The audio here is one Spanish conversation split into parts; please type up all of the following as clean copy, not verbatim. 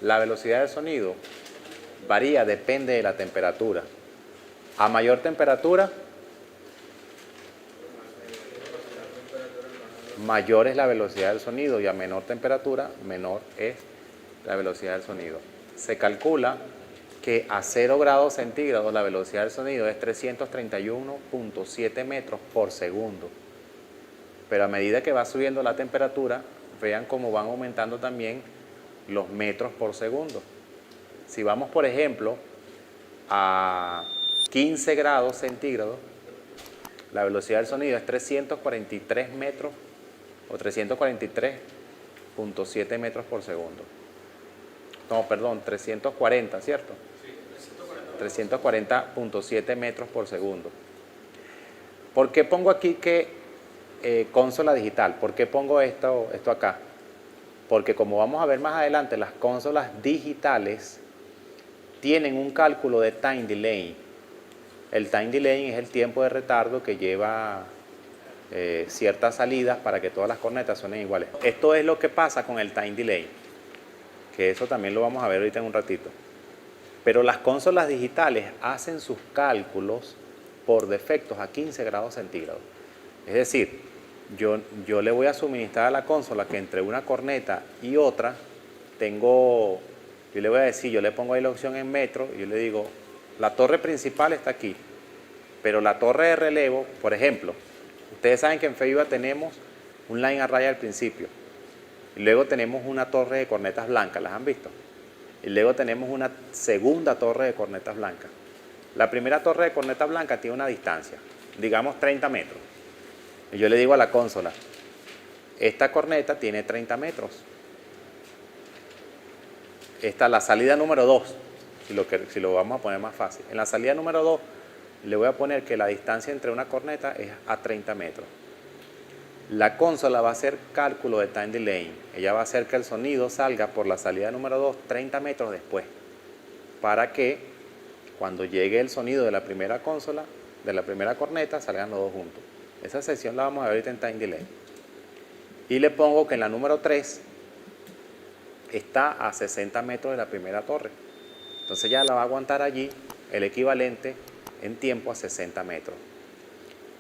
La velocidad del sonido varía, depende de la temperatura. A mayor temperatura, mayor es la velocidad del sonido, y a menor temperatura, menor es la velocidad del sonido. Se calcula que a 0 grados centígrados la velocidad del sonido es 331.7 metros por segundo. Pero a medida que va subiendo la temperatura, vean cómo van aumentando también los metros por segundo. Si vamos, por ejemplo, a 15 grados centígrados, la velocidad del sonido es 343 metros o 343.7 metros por segundo. No, perdón, 340, ¿cierto? Sí, 340.7 metros por segundo. ¿Por qué pongo aquí que consola digital? ¿Por qué pongo esto acá? Porque como vamos a ver más adelante, las consolas digitales tienen un cálculo de time delay. El time delay es el tiempo de retardo que lleva ciertas salidas para que todas las cornetas suenen iguales. Esto es lo que pasa con el time delay, que eso también lo vamos a ver ahorita en un ratito. Pero las consolas digitales hacen sus cálculos por defectos a 15 grados centígrados. Es decir, yo le voy a suministrar a la consola que entre una corneta y otra yo le voy a decir, yo le pongo ahí la opción en metro y yo le digo, la torre principal está aquí, pero la torre de relevo, por ejemplo, ustedes saben que en FEIBA tenemos un line array al principio, y luego tenemos una torre de cornetas blancas, ¿las han visto? Y luego tenemos una segunda torre de cornetas blancas. La primera torre de cornetas blancas tiene una distancia, digamos 30 metros. Y yo le digo a la consola, esta corneta tiene 30 metros. Esta es la salida número 2, si lo vamos a poner más fácil. En la salida número 2 le voy a poner que la distancia entre una corneta es a 30 metros. La consola va a hacer cálculo de time delay. Ella va a hacer que el sonido salga por la salida número 2 30 metros después, para que cuando llegue el sonido de la primera consola, de la primera corneta, salgan los dos juntos. Esa sección la vamos a ver ahorita en time delay. Y le pongo que en la número 3 está a 60 metros de la primera torre. Entonces ya la va a aguantar allí el equivalente en tiempo a 60 metros.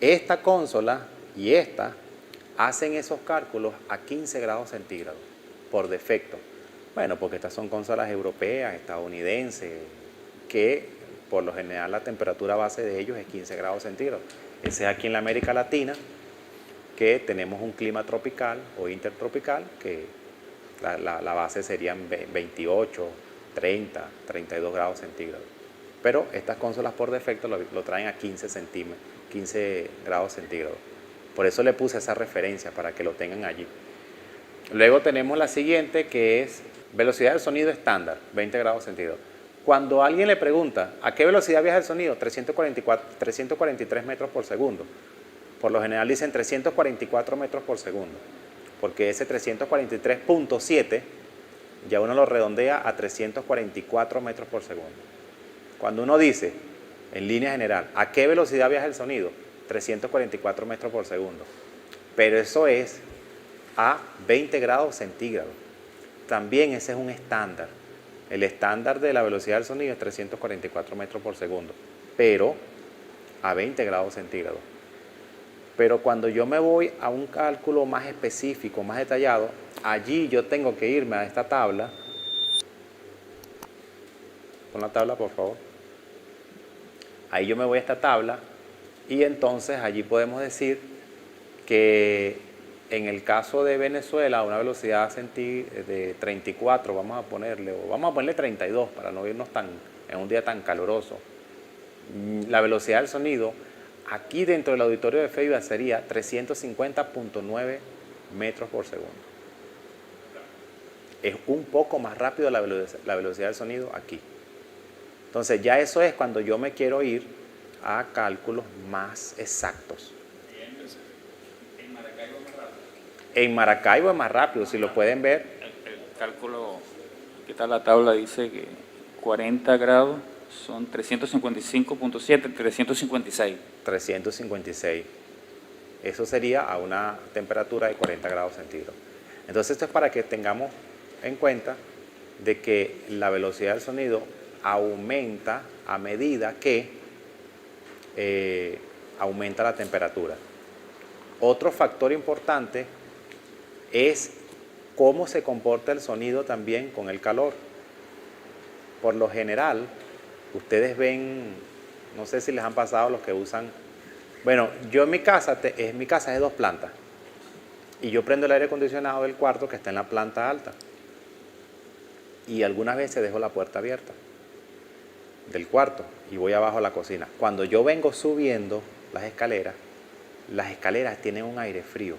Esta consola y esta hacen esos cálculos a 15 grados centígrados por defecto. Bueno, porque estas son consolas europeas, estadounidenses, que por lo general la temperatura base de ellos es 15 grados centígrados. Ese es aquí en la América Latina, que tenemos un clima tropical o intertropical, que la base serían 28, 30, 32 grados centígrados. Pero estas consolas por defecto lo traen a 15 grados centígrados. Por eso le puse esa referencia, para que lo tengan allí. Luego tenemos la siguiente, que es velocidad del sonido estándar, 20 grados centígrados. Cuando alguien le pregunta, ¿a qué velocidad viaja el sonido? 343 metros por segundo. Por lo general dicen 344 metros por segundo, porque ese 343.7 ya uno lo redondea a 344 metros por segundo. Cuando uno dice, en línea general, ¿a qué velocidad viaja el sonido? 344 metros por segundo. Pero eso es a 20 grados centígrados. También ese es un estándar. El estándar de la velocidad del sonido es 344 metros por segundo, pero a 20 grados centígrados. Pero cuando yo me voy a un cálculo más específico, más detallado, allí yo tengo que irme a esta tabla. Pon la tabla, por favor. Ahí yo me voy a esta tabla y entonces allí podemos decir que en el caso de Venezuela, a una velocidad de 34, vamos a ponerle 32 para no irnos en un día tan caluroso. La velocidad del sonido aquí dentro del auditorio de FEIBA sería 350.9 metros por segundo. Es un poco más rápido la velocidad del sonido aquí. Entonces ya eso es cuando yo me quiero ir a cálculos más exactos. ¿En Maracaibo es más rápido? En Maracaibo es más rápido, si lo pueden ver. El cálculo, ¿qué tal la tabla? Dice que 40 grados son 355.7, 356. 356. Eso sería a una temperatura de 40 grados centígrados. Entonces esto es para que tengamos en cuenta de que la velocidad del sonido aumenta a medida que aumenta la temperatura. Otro factor importante es cómo se comporta el sonido también con el calor. Por lo general, ustedes ven, no sé si les han pasado los que usan, bueno, yo en mi casa es de 2 plantas y yo prendo el aire acondicionado del cuarto que está en la planta alta y algunas veces dejo la puerta abierta del cuarto y voy abajo a la cocina. Cuando yo vengo subiendo las escaleras tienen un aire frío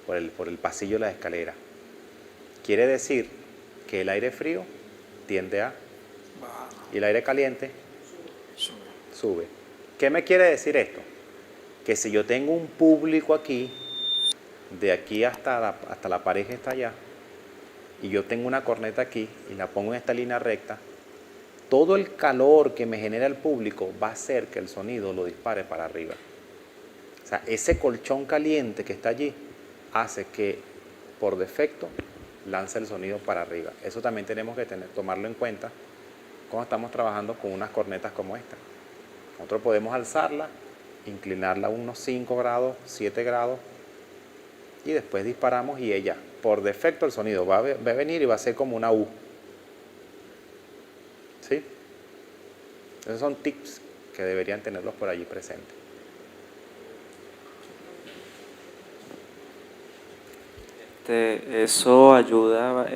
por el pasillo de las escaleras. Quiere decir que el aire frío tiende a y el aire caliente sube. ¿Qué me quiere decir esto? Que si yo tengo un público aquí, de aquí hasta la pared que está allá, y yo tengo una corneta aquí y la pongo en esta línea recta, todo el calor que me genera el público va a hacer que el sonido lo dispare para arriba. O sea, ese colchón caliente que está allí hace que por defecto lance el sonido para arriba. Eso también tenemos que tomarlo en cuenta cuando estamos trabajando con unas cornetas como esta. Nosotros podemos alzarla, inclinarla unos 5 grados, 7 grados y después disparamos y ella, por defecto el sonido va a venir y va a ser como una U. ¿Sí? Esos son tips que deberían tenerlos por allí presentes. Eso ayuda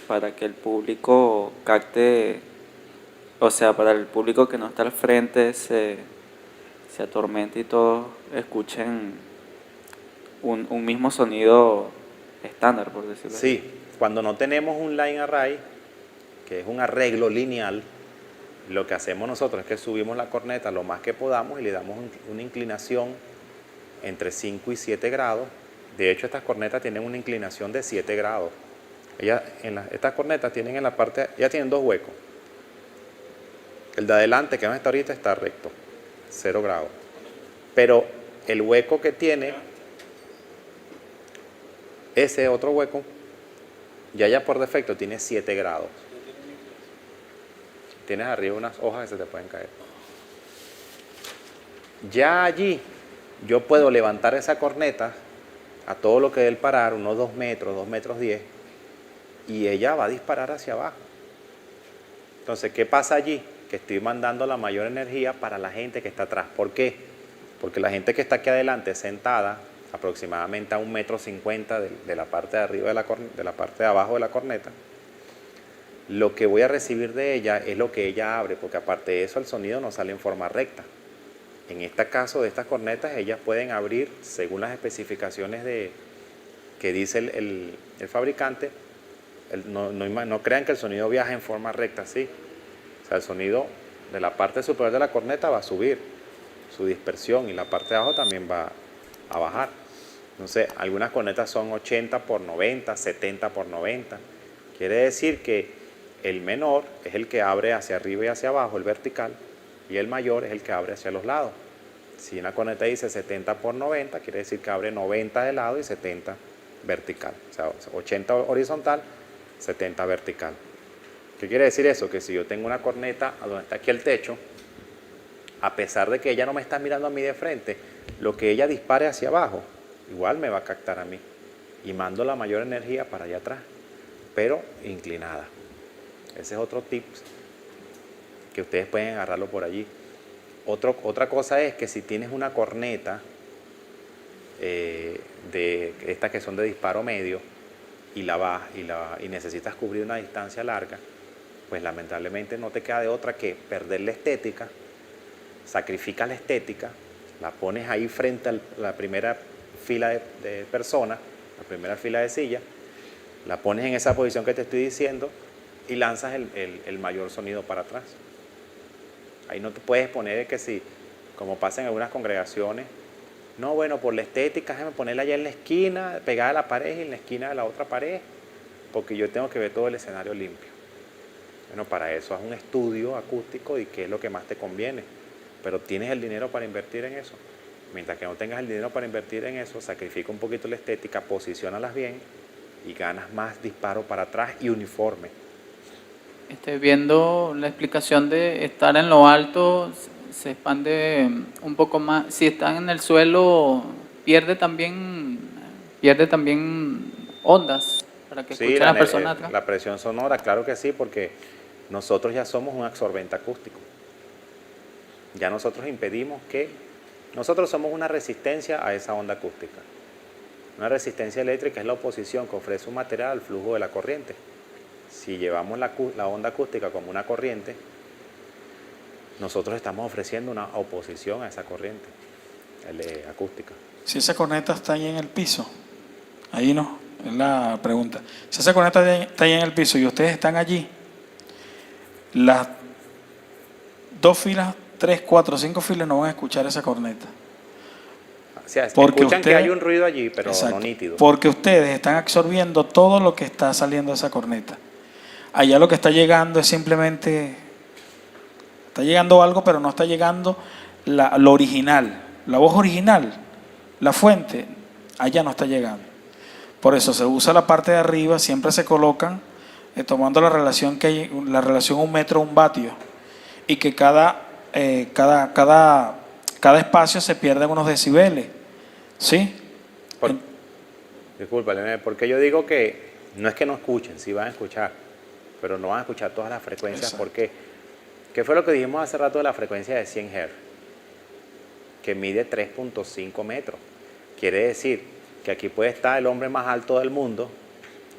para que el público capte, o sea, para el público que no está al frente se atormente y todos escuchen un mismo sonido estándar, por decirlo así. Sí, cuando no tenemos un line array, que es un arreglo lineal, lo que hacemos nosotros es que subimos la corneta lo más que podamos y le damos una inclinación entre 5 y 7 grados. De hecho, estas cornetas tienen una inclinación de 7 grados. Estas cornetas tienen en la parte, ya tienen 2 huecos. El de adelante, que no está ahorita, está recto, 0 grados. Pero el hueco que tiene, ese otro hueco, ya por defecto tiene 7 grados. Tienes arriba unas hojas que se te pueden caer. Ya allí yo puedo levantar esa corneta a todo lo que dé el parar, unos 2 metros, 2 metros 10, y ella va a disparar hacia abajo. Entonces, ¿qué pasa allí? Que estoy mandando la mayor energía para la gente que está atrás. ¿Por qué? Porque la gente que está aquí adelante sentada, aproximadamente a 1,50 m de la parte de arriba de la parte de abajo de la corneta, lo que voy a recibir de ella es lo que ella abre, porque aparte de eso el sonido no sale en forma recta. En este caso de estas cornetas, ellas pueden abrir según las especificaciones que dice el fabricante. No crean que el sonido viaja en forma recta, sí. O sea, el sonido de la parte superior de la corneta va a subir su dispersión y la parte de abajo también va a bajar. Entonces, algunas cornetas son 80 por 90, 70 por 90. Quiere decir que el menor es el que abre hacia arriba y hacia abajo, el vertical, y el mayor es el que abre hacia los lados. Si una corneta dice 70 por 90, quiere decir que abre 90 de lado y 70 vertical. O sea, 80 horizontal, 70 vertical. ¿Qué quiere decir eso? Que si yo tengo una corneta donde está aquí el techo, a pesar de que ella no me está mirando a mí de frente, lo que ella dispare hacia abajo, igual me va a captar a mí. Y mando la mayor energía para allá atrás, pero inclinada. Ese es otro tip que ustedes pueden agarrarlo por allí. Otra cosa es que si tienes una corneta de estas que son de disparo medio y y necesitas cubrir una distancia larga, pues lamentablemente no te queda de otra que perder la estética, sacrificas la estética, la pones ahí frente a la primera fila de personas, la primera fila de sillas, la pones en esa posición que te estoy diciendo y lanzas el mayor sonido para atrás. Ahí no te puedes poner que si, como pasa en algunas congregaciones, no, bueno, por la estética, déjame ponerla allá en la esquina, pegada a la pared y en la esquina de la otra pared, porque yo tengo que ver todo el escenario limpio. Bueno, para eso haz un estudio acústico y qué es lo que más te conviene, pero tienes el dinero para invertir en eso. Mientras que no tengas el dinero para invertir en eso, sacrifica un poquito la estética, posiciónalas bien y ganas más disparo para atrás y uniforme. Viendo la explicación de estar en lo alto, se expande un poco más. Si están en el suelo, pierde también ondas para que Sí, escuchen a las personas atrás. la presión sonora, claro que sí, porque nosotros ya somos un absorbente acústico. Ya nosotros impedimos que... Nosotros somos una resistencia a esa onda acústica. Una resistencia eléctrica es la oposición que ofrece un material al flujo de la corriente. Si llevamos la onda acústica como una corriente, nosotros estamos ofreciendo una oposición a esa corriente acústica. Si esa corneta está ahí en el piso, ahí no, es la pregunta. Si esa corneta está ahí en el piso y ustedes están allí, las 2 filas, 3, 4, 5 filas no van a escuchar esa corneta. O sea, Porque escuchan que ustedes- hay un ruido allí, pero Exacto, no nítido. porque ustedes están absorbiendo todo lo que está saliendo de esa corneta. Allá lo que está llegando es simplemente, está llegando algo, pero no está llegando lo original, la voz original, la fuente, allá no está llegando. Por eso se usa la parte de arriba, siempre se colocan, tomando la relación que hay, la relación 1 metro, 1 vatio, y que cada espacio se pierde unos decibeles, ¿sí? Disculpa, Leonel, porque yo digo que no es que no escuchen, sí van a escuchar, pero no van a escuchar todas las frecuencias. Exacto. ¿Por qué? ¿Qué fue lo que dijimos hace rato de la frecuencia de 100 Hz? Que mide 3.5 metros. Quiere decir que aquí puede estar el hombre más alto del mundo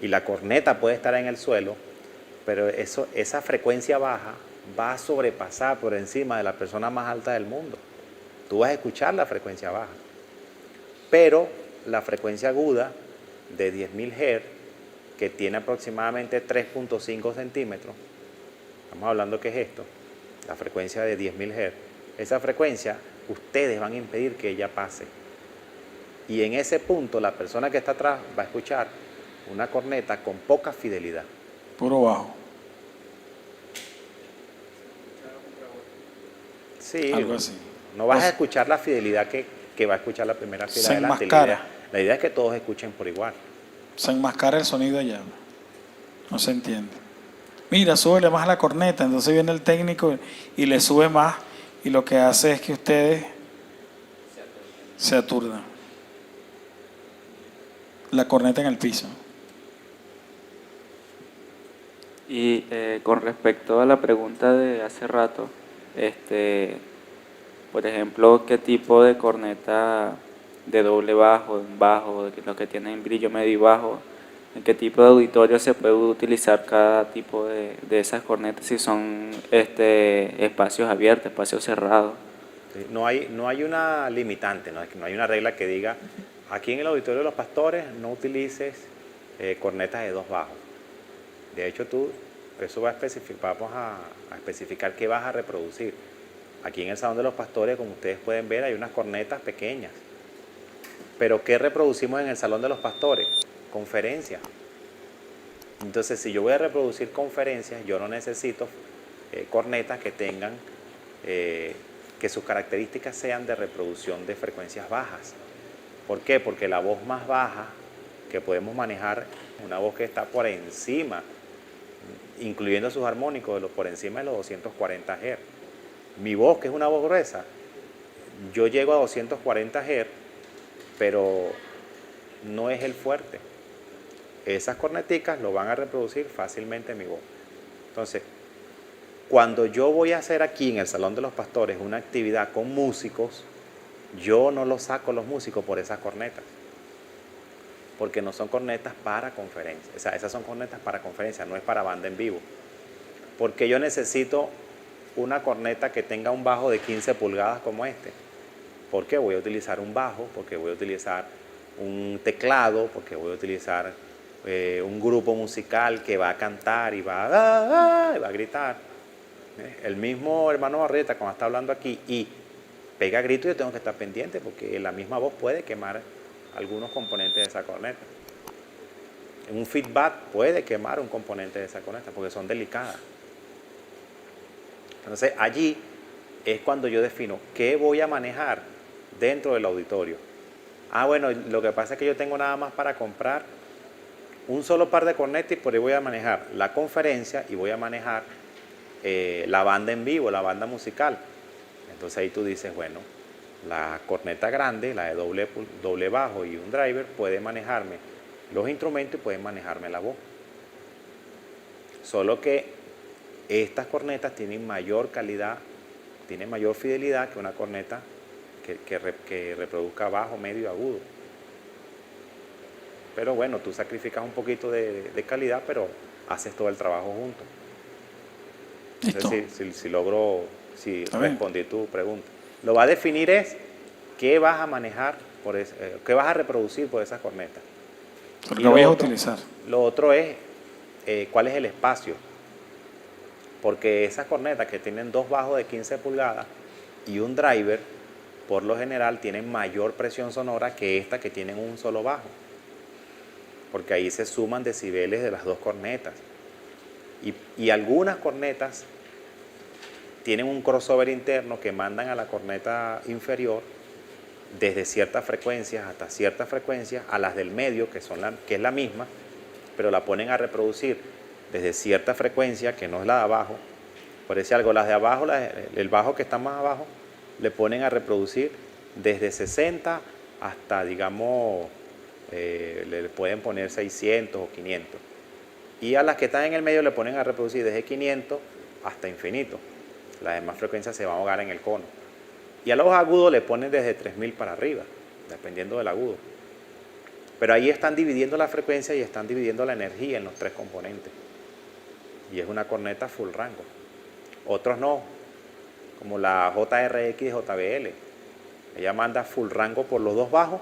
y la corneta puede estar en el suelo, pero esa frecuencia baja va a sobrepasar por encima de la persona más alta del mundo. Tú vas a escuchar la frecuencia baja. Pero la frecuencia aguda de 10.000 Hz, que tiene aproximadamente 3.5 centímetros, estamos hablando que es esto, la frecuencia de 10.000 Hz, esa frecuencia ustedes van a impedir que ella pase. Y en ese punto la persona que está atrás va a escuchar una corneta con poca fidelidad. Puro bajo. Sí, Algo así. no vas O a sea, escuchar la fidelidad que va a escuchar la primera fila se adelante. enmascara. La idea es que todos escuchen por igual. Se enmascara el sonido allá. No se entiende. Mira, súbele más a la corneta. Entonces viene el técnico y le sube más. Y lo que hace es que ustedes se aturdan. La corneta en el piso. Y con respecto a la pregunta de hace rato, por ejemplo, ¿qué tipo de corneta de doble bajo, en bajo, los que tienen brillo medio y bajo, en qué tipo de auditorio se puede utilizar cada tipo de esas cornetas, si son espacios abiertos, espacios cerrados? Sí, no hay una limitante, no hay una regla que diga, aquí en el auditorio de los pastores no utilices cornetas de 2 bajos. De hecho, eso vamos a especificar qué vas a reproducir. Aquí en el Salón de los Pastores, como ustedes pueden ver, hay unas cornetas pequeñas. Pero ¿qué reproducimos en el Salón de los Pastores? Conferencias. Entonces, si yo voy a reproducir conferencias, yo no necesito cornetas que tengan, que sus características sean de reproducción de frecuencias bajas. ¿Por qué? Porque la voz más baja que podemos manejar, una voz que está por encima, incluyendo sus armónicos, por encima de los 240 Hz. Mi voz, que es una voz gruesa, yo llego a 240 Hz, pero no es el fuerte. Esas corneticas lo van a reproducir fácilmente mi voz. Entonces, cuando yo voy a hacer aquí en el Salón de los Pastores una actividad con músicos, yo no los saco los músicos por esas cornetas, porque no son cornetas para conferencias. O sea, esas son cornetas para conferencias, no es para banda en vivo. Porque yo necesito una corneta que tenga un bajo de 15 pulgadas como este. ¿Por qué? Voy a utilizar un bajo, porque voy a utilizar un teclado, porque voy a utilizar un grupo musical que va a cantar y va a gritar. El mismo hermano Barreta, cuando está hablando aquí y pega gritos, yo tengo que estar pendiente, porque la misma voz puede quemar algunos componentes de esa corneta. Un feedback puede quemar un componente de esa corneta, porque son delicadas. Entonces, allí es cuando yo defino qué voy a manejar dentro del auditorio. Bueno, lo que pasa es que yo tengo nada más para comprar un solo par de cornetas y por ahí voy a manejar la conferencia y voy a manejar la banda en vivo, la banda musical. Entonces ahí tú dices, bueno, la corneta grande, la de doble bajo y un driver, puede manejarme los instrumentos y puede manejarme la voz. Solo que estas cornetas tienen mayor calidad, tienen mayor fidelidad que una corneta que reproduzca bajo, medio y agudo. Pero bueno, tú sacrificas un poquito de calidad, pero haces todo el trabajo junto. Listo. No sé si Está bien. respondí tu pregunta. Lo va a definir es qué vas a manejar, qué vas a reproducir por esas cornetas. Porque Y lo voy a otro- utilizar. Lo otro es cuál es el espacio. Porque esas cornetas que tienen dos bajos de 15 pulgadas y un driver, por lo general tienen mayor presión sonora que esta que tienen un solo bajo. Porque ahí se suman decibeles de las dos cornetas. Y algunas cornetas tienen un crossover interno que mandan a la corneta inferior desde ciertas frecuencias hasta ciertas frecuencias a las del medio, que es la misma, pero la ponen a reproducir desde cierta frecuencia, que no es la de abajo. Por decir algo, las de abajo, el bajo que está más abajo, le ponen a reproducir desde 60 hasta, digamos, le pueden poner 600 o 500. Y a las que están en el medio le ponen a reproducir desde 500 hasta infinito. Las demás frecuencias se van a ahogar en el cono. Y a los agudos le ponen desde 3000 para arriba, dependiendo del agudo. Pero ahí están dividiendo la frecuencia y están dividiendo la energía en los tres componentes. Y es una corneta full rango. Otros no, como la JRX y JBL. Ella manda full rango por los dos bajos,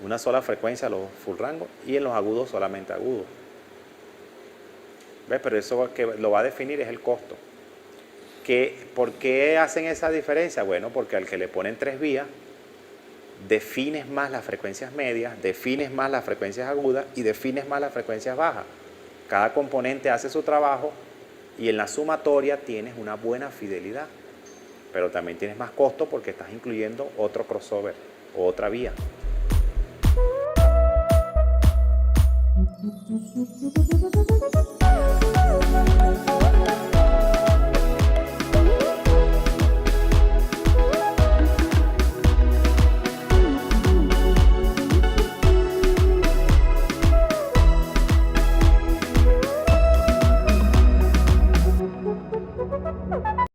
una sola frecuencia los full rango, y en los agudos solamente agudos. ¿Ves? Pero eso que lo va a definir es el costo. ¿Por qué hacen esa diferencia? Bueno, porque al que le ponen 3 vías, defines más las frecuencias medias, defines más las frecuencias agudas y defines más las frecuencias bajas. Cada componente hace su trabajo y en la sumatoria tienes una buena fidelidad, pero también tienes más costo porque estás incluyendo otro crossover o otra vía.